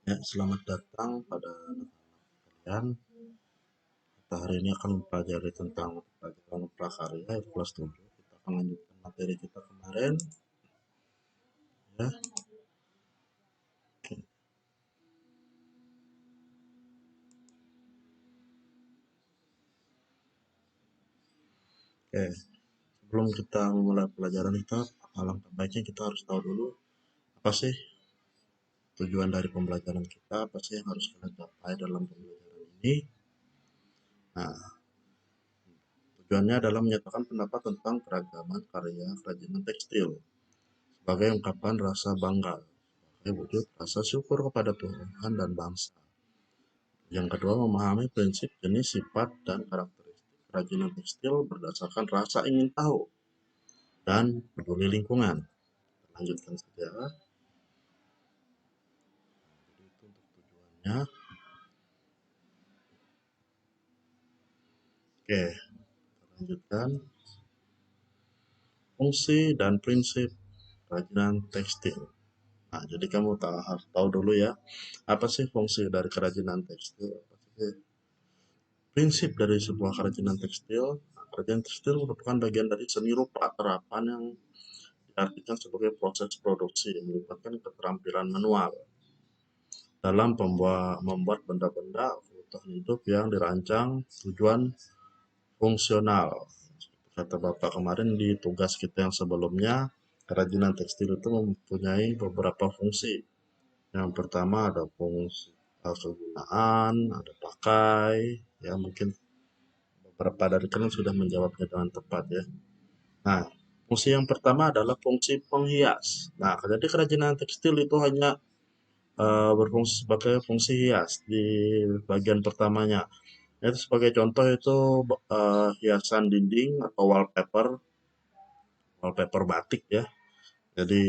Ya, selamat datang pada kalian. Kita hari ini akan mempelajari tentang pelajaran prakarya kelas 7. Kita akan lanjutkan materi kita kemarin. Ya, oke. Sebelum kita memulai pelajaran kita, alangkah baiknya kita harus tahu dulu apa sih tujuan dari pembelajaran kita, apa sih yang harus kita capai dalam pembelajaran ini. Nah, tujuannya adalah menyatakan pendapat tentang keragaman karya kerajinan tekstil sebagai ungkapan rasa bangga, sebagai wujud rasa syukur kepada Tuhan dan bangsa. Yang kedua, memahami prinsip, jenis, sifat, dan karakteristik kerajinan tekstil berdasarkan rasa ingin tahu dan peduli lingkungan. Lanjutkan saja. Jadi itu untuk tujuannya. Oke, lanjutkan. Fungsi dan prinsip kerajinan tekstil. Nah, jadi kamu harus tahu dulu ya, apa sih fungsi dari kerajinan tekstil? Apa sih prinsip dari sebuah kerajinan tekstil? Nah, kerajinan tekstil merupakan bagian dari seni rupa terapan yang diartikan sebagai proses produksi yang melibatkan keterampilan manual dalam membuat benda-benda kebutuhan hidup yang dirancang tujuan fungsional. Kata Bapak kemarin di tugas kita yang sebelumnya, kerajinan tekstil itu mempunyai beberapa fungsi. Yang pertama ada fungsi kegunaan, ada pakai, ya mungkin beberapa dari kalian sudah menjawabnya dengan tepat ya. Nah, fungsi yang pertama adalah fungsi penghias. Nah, jadi kerajinan tekstil itu hanya berfungsi sebagai fungsi hias di bagian pertamanya. Itu sebagai contoh itu hiasan dinding atau wallpaper batik ya. Jadi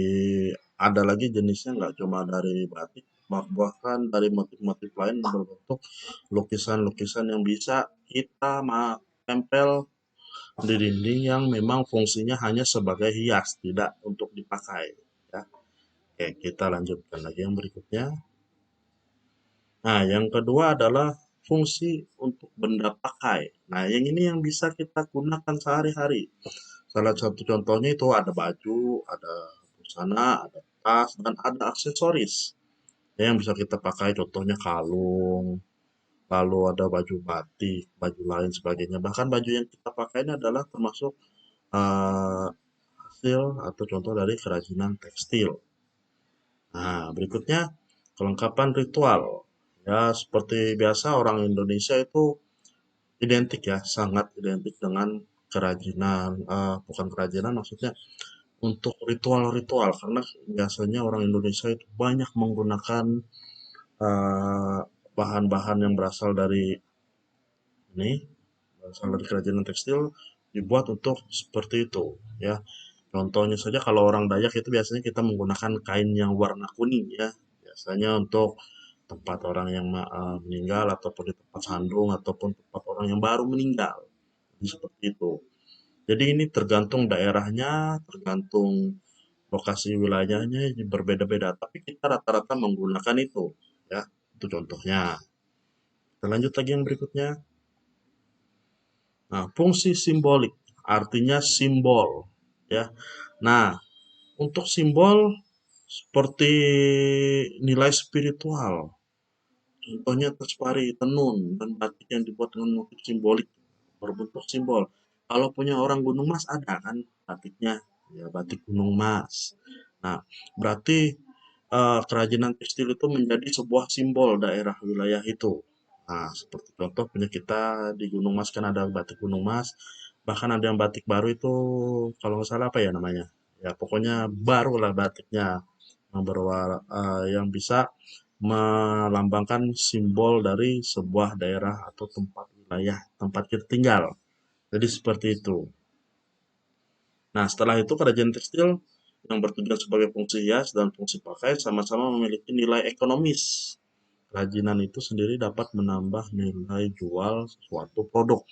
ada lagi jenisnya nggak cuma dari batik, bahkan dari motif-motif lain berbentuk lukisan-lukisan yang bisa kita tempel di dinding yang memang fungsinya hanya sebagai hias, tidak untuk dipakai. Ya. Oke, kita lanjutkan lagi yang berikutnya. Nah, yang kedua adalah fungsi untuk benda pakai. Nah, yang ini yang bisa kita gunakan sehari-hari. Salah satu contohnya itu ada baju, ada busana, ada tas, dan ada aksesoris. Ya, yang bisa kita pakai contohnya kalung, lalu ada baju batik, baju lain sebagainya. Bahkan baju yang kita pakai ini adalah termasuk hasil atau contoh dari kerajinan tekstil. Nah, berikutnya kelengkapan ritual. Ya, seperti biasa orang Indonesia itu identik ya, sangat identik dengan kerajinan, bukan kerajinan maksudnya untuk ritual-ritual karena biasanya orang Indonesia itu banyak menggunakan eh, bahan-bahan yang berasal dari ini, berasal dari kerajinan tekstil dibuat untuk seperti itu ya. Contohnya saja kalau orang Dayak itu biasanya kita menggunakan kain yang warna kuning ya. Biasanya untuk tempat orang yang meninggal ataupun di tempat sandung ataupun tempat orang yang baru meninggal. Jadi seperti itu. Jadi ini tergantung daerahnya, tergantung lokasi wilayahnya berbeda-beda. Tapi kita rata-rata menggunakan itu ya. Itu contohnya. Kita lanjut lagi yang berikutnya. Nah, fungsi simbolik artinya simbol ya. Nah, untuk simbol seperti nilai spiritual, contohnya terspari, tenun, dan batik yang dibuat dengan motif simbolik, berbentuk simbol. Kalau punya orang Gunung Mas ada kan batiknya, ya batik Gunung Mas. Nah, berarti kerajinan tekstil itu menjadi sebuah simbol daerah wilayah itu. Nah, seperti contoh punya kita di Gunung Mas kan ada batik Gunung Mas, bahkan ada yang batik baru itu kalau nggak salah apa ya namanya? Ya pokoknya baru lah batiknya yang yang bisa melambangkan simbol dari sebuah daerah atau tempat wilayah tempat kita tinggal. Jadi seperti itu. Nah, setelah itu kerajinan tekstil yang bertujuan sebagai fungsi hias dan fungsi pakai sama-sama memiliki nilai ekonomis. Kerajinan itu sendiri dapat menambah nilai jual suatu produk.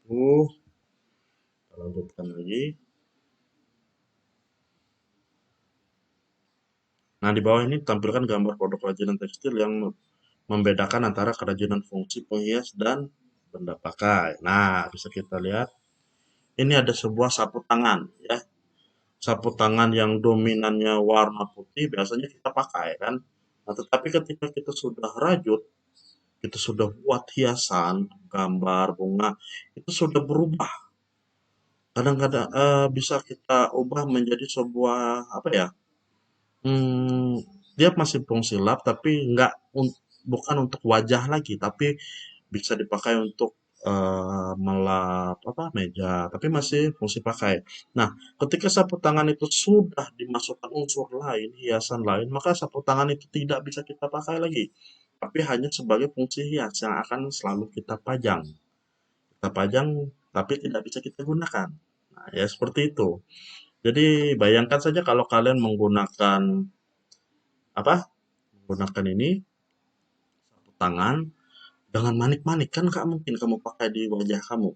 Itu kita lanjutkan lagi. Nah, di bawah ini tampilkan gambar produk kerajinan tekstil yang membedakan antara kerajinan fungsi penghias dan benda pakai. Nah, bisa kita lihat ini ada sebuah sapu tangan ya. Sapu tangan yang dominannya warna putih biasanya kita pakai kan. Nah, tetapi ketika kita sudah rajut, kita sudah buat hiasan, gambar, bunga, itu sudah berubah. Kadang-kadang bisa kita ubah menjadi sebuah apa ya? Hmm, dia masih fungsi lap tapi nggak bukan untuk wajah lagi, tapi bisa dipakai untuk melap apa meja, tapi masih fungsi pakai. Nah, ketika sapu tangan itu sudah dimasukkan unsur lain, hiasan lain, maka sapu tangan itu tidak bisa kita pakai lagi, tapi hanya sebagai fungsi hias yang akan selalu kita pajang. Kita pajang, tapi tidak bisa kita gunakan. Nah, ya seperti itu. Jadi bayangkan saja kalau kalian menggunakan apa? Menggunakan ini sapu tangan dengan manik-manik kan nggak mungkin kamu pakai di wajah kamu.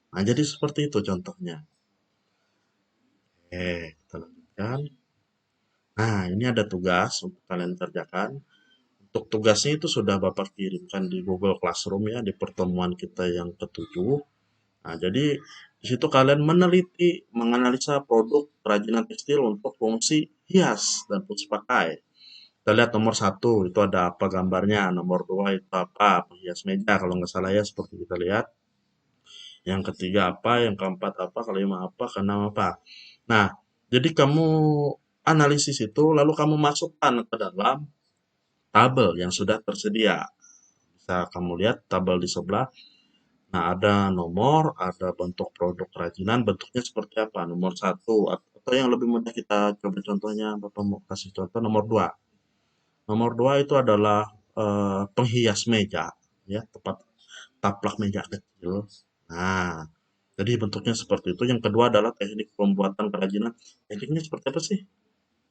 Nah, jadi seperti itu contohnya. Kita lanjutkan. Nah, ini ada tugas untuk kalian kerjakan. Untuk tugasnya itu sudah Bapak kirimkan di Google Classroom ya, di pertemuan kita yang ketujuh. Nah, jadi di situ kalian meneliti, menganalisa produk kerajinan tekstil untuk fungsi hias dan fungsi pakai. Kita lihat nomor satu, itu ada apa gambarnya. Nomor dua, itu apa, penghias meja kalau nggak salah ya, seperti kita lihat. Yang ketiga apa, yang keempat apa, kelima apa, keenam apa. Nah, jadi kamu analisis itu, lalu kamu masukkan ke dalam tabel yang sudah tersedia. Bisa kamu lihat tabel di sebelah. Nah, ada nomor, ada bentuk produk kerajinan, bentuknya seperti apa. Nomor satu, atau yang lebih mudah kita coba contohnya, Bapak mau kasih contoh nomor dua. Nomor dua itu adalah penghias meja, ya, tempat taplak meja kecil. Nah, jadi bentuknya seperti itu. Yang kedua adalah teknik pembuatan kerajinan. Tekniknya seperti apa sih?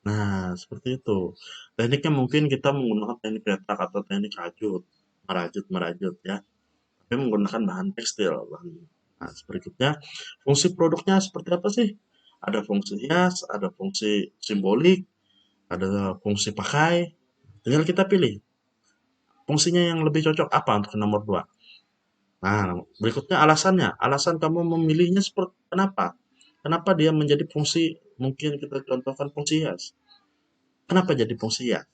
Nah, seperti itu. Tekniknya mungkin kita menggunakan teknik cetak atau teknik rajut, merajut ya. Tapi menggunakan bahan tekstil. Nah, berikutnya, fungsi produknya seperti apa sih? Ada fungsi hias, ada fungsi simbolik, ada fungsi pakai. Tinggal kita pilih fungsinya yang lebih cocok apa untuk nomor 2. Nah, berikutnya alasannya. Alasan kamu memilihnya seperti kenapa? Kenapa dia menjadi fungsi, mungkin kita contohkan fungsi hias. Kenapa jadi fungsi hias?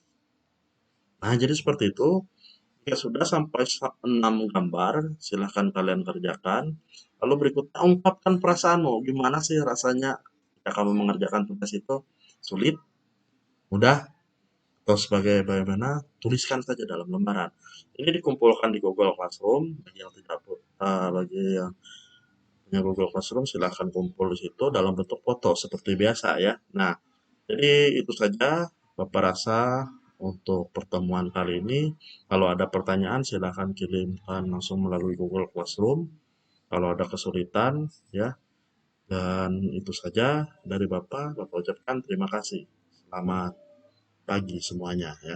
Nah, jadi seperti itu. Ya sudah sampai 6 gambar, silahkan kalian kerjakan. Lalu berikutnya ungkapkan perasaanmu. Gimana sih rasanya ketika kamu mengerjakan tugas itu? Sulit? Mudah? Atau sebagai bagaimana? Tuliskan saja dalam lembaran. Ini dikumpulkan di Google Classroom. Bagi yang tidak, bagi yang punya Google Classroom silahkan kumpul di situ dalam bentuk foto seperti biasa ya. Nah, jadi itu saja Bapak rasa untuk pertemuan kali ini. Kalau ada pertanyaan silahkan kirimkan langsung melalui Google Classroom. Kalau ada kesulitan ya. Dan itu saja dari Bapak. Bapak ucapkan terima kasih. Selamat pagi semuanya ya.